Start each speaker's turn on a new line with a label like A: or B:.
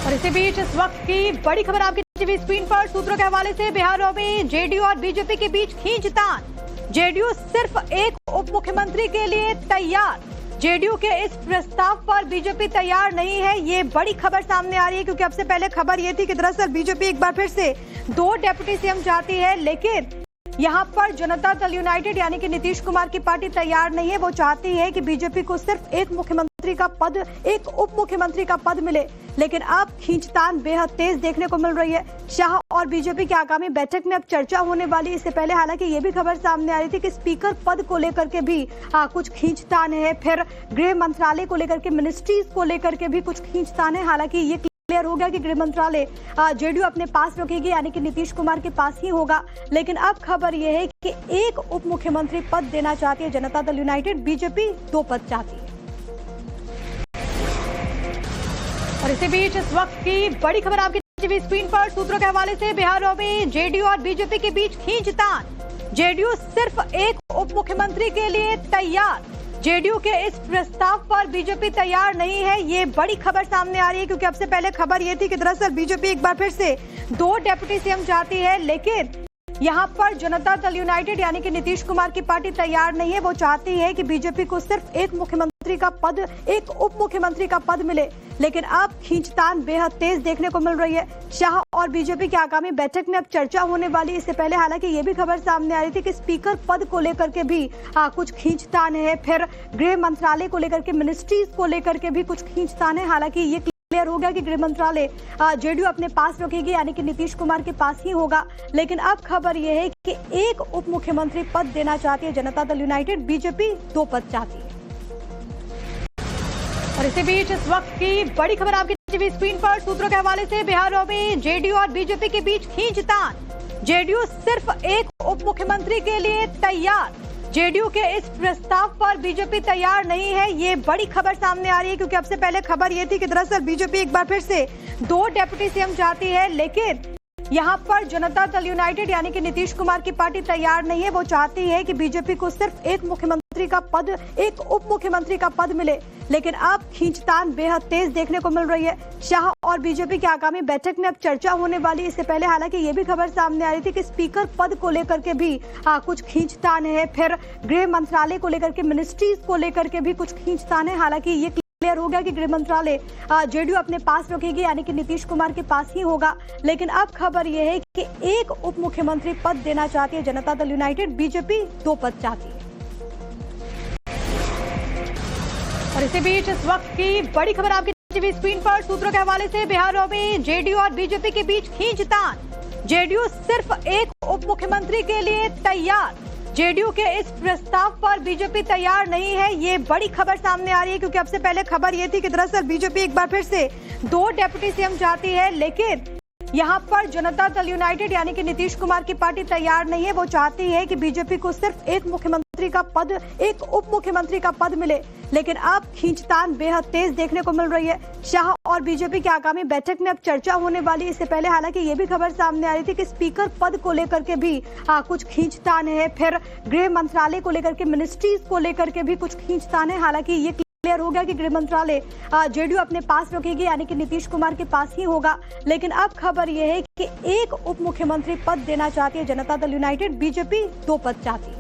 A: और इसी बीच इस वक्त की बड़ी खबर आपकी टीवी स्क्रीन पर सूत्रों के हवाले से बिहार में जेडीयू और बीजेपी के बीच खींचतान। जेडीयू सिर्फ एक उप मुख्यमंत्री के लिए तैयार। जेडीयू के इस प्रस्ताव पर बीजेपी तैयार नहीं है। ये बड़ी खबर सामने आ रही है क्योंकि अब से पहले खबर ये थी कि दरअसल बीजेपी एक बार फिर से 2 डेप्यूटी सीएम चाहती है, लेकिन यहाँ पर जनता दल यूनाइटेड यानी कि नीतीश कुमार की पार्टी तैयार नहीं है। वो चाहती है कि बीजेपी को सिर्फ एक मुख्यमंत्री का पद, एक उप मुख्यमंत्री का पद मिले, लेकिन अब खींचतान बेहद तेज देखने को मिल रही है। शाह और बीजेपी की आगामी बैठक में अब चर्चा होने वाली। इससे पहले हालांकि ये भी खबर सामने आ रही थी कि स्पीकर पद को लेकर के भी कुछ खींचतान है, फिर गृह मंत्रालय को लेकर के, मिनिस्ट्रीज को लेकर के भी कुछ खींचतान है। हालांकि ये क्लियर हो गया कि गृह मंत्रालय जेडीयू अपने पास रखेगी यानी कि नीतीश कुमार के पास ही होगा, लेकिन अब खबर यह है कि एक उप मुख्यमंत्री पद देना चाहती है जनता दल यूनाइटेड, बीजेपी 2 पद चाहती है। और इसी बीच इस वक्त की बड़ी खबर आपकी टीवी स्क्रीन पर सूत्रों के हवाले से बिहार में जेडीयू और बीजेपी के बीच खींचतान। जेडीयू सिर्फ एक उप मुख्यमंत्री के लिए तैयार। जेडीयू के इस प्रस्ताव पर बीजेपी तैयार नहीं है। ये बड़ी खबर सामने आ रही है क्योंकि अब से पहले खबर ये थी कि दरअसल बीजेपी एक बार फिर से 2 डेप्यूटी सीएम चाहती है, लेकिन यहाँ पर जनता दल यूनाइटेड यानी कि नीतीश कुमार की पार्टी तैयार नहीं है। वो चाहती है कि बीजेपी को सिर्फ एक मुख्यमंत्री का पद, एक उप मुख्यमंत्री का पद मिले, लेकिन अब खींचतान बेहद तेज देखने को मिल रही है। शाह और बीजेपी की आगामी बैठक में अब चर्चा होने वाली। इससे पहले हालांकि ये भी खबर सामने आ रही थी कि स्पीकर पद को लेकर के भी कुछ खींचतान है, फिर गृह मंत्रालय को लेकर के, मिनिस्ट्रीज को लेकर के भी कुछ खींचतान है। हालांकि ये क्लियर हो गया कि गृह मंत्रालय जेडीयू अपने पास रखेगी यानी कि नीतीश कुमार के पास ही होगा, लेकिन अब खबर यह है कि एक उप मुख्यमंत्री पद देना चाहती है जनता दल यूनाइटेड, बीजेपी 2 पद चाहती है। और इसी बीच इस वक्त की बड़ी खबर आपकी टीवी स्क्रीन पर सूत्रों के हवाले से बिहार में जेडीयू और बीजेपी के बीच खींचतान। जेडीयू सिर्फ एक उप मुख्यमंत्री के लिए तैयार। जेडीयू के इस प्रस्ताव पर बीजेपी तैयार नहीं है। ये बड़ी खबर सामने आ रही है क्योंकि अब से पहले खबर ये थी कि दरअसल बीजेपी एक बार फिर से 2 डेप्यूटी सीएम चाहती है, लेकिन यहाँ पर जनता दल यूनाइटेड यानी कि नीतीश कुमार की पार्टी तैयार नहीं है। वो चाहती है कि बीजेपी को सिर्फ एक मुख्यमंत्री का पद, एक उप मुख्यमंत्री का पद मिले, लेकिन अब खींचतान बेहद तेज देखने को मिल रही है। शाह और बीजेपी की आगामी बैठक में अब चर्चा होने वाली। इससे पहले हालांकि ये भी खबर सामने आ रही थी कि स्पीकर पद को लेकर के भी कुछ खींचतान है, फिर गृह मंत्रालय को लेकर के, मिनिस्ट्रीज को लेकर के भी कुछ खींचतान है। हालांकि ये क्लियर हो गया कि गृह मंत्रालय जेडीयू अपने पास रखेगी यानी कि नीतीश कुमार के पास ही होगा, लेकिन अब खबर यह है कि एक उप मुख्यमंत्री पद देना चाहती है जनता दल यूनाइटेड, बीजेपी 2 पद चाहती है। और इसी बीच इस वक्त की बड़ी खबर आपकी टीवी स्क्रीन पर सूत्रों के हवाले से बिहार में जेडीयू और बीजेपी के बीच खींचतान। जेडीयू सिर्फ एक उप मुख्यमंत्री के लिए तैयार। जेडीयू के इस प्रस्ताव पर बीजेपी तैयार नहीं है। ये बड़ी खबर सामने आ रही है क्योंकि अब से पहले खबर ये थी कि दरअसल बीजेपी एक बार फिर से 2 डेप्यूटी सीएम चाहती है, लेकिन यहाँ पर जनता दल यूनाइटेड यानी कि नीतीश कुमार की पार्टी तैयार नहीं है। वो चाहती है कि बीजेपी को सिर्फ एक मुख्यमंत्री का पद, एक उप मुख्यमंत्री का पद मिले, लेकिन अब खींचतान बेहद तेज देखने को मिल रही है। शाह और बीजेपी की आगामी बैठक में अब चर्चा होने वाली। इससे पहले हालांकि ये भी खबर सामने आ रही थी कि स्पीकर पद को लेकर के भी कुछ खींचतान है, फिर गृह मंत्रालय को लेकर के, मिनिस्ट्रीज को लेकर के भी कुछ खींचतान है। हालांकि ये क्लियर हो गया कि गृह मंत्रालय जेडीयू अपने पास रखेगी यानी कि नीतीश कुमार के पास ही होगा, लेकिन अब खबर यह है कि एक उप मुख्यमंत्री पद देना चाहती है जनता दल यूनाइटेड, बीजेपी 2 पद चाहती है।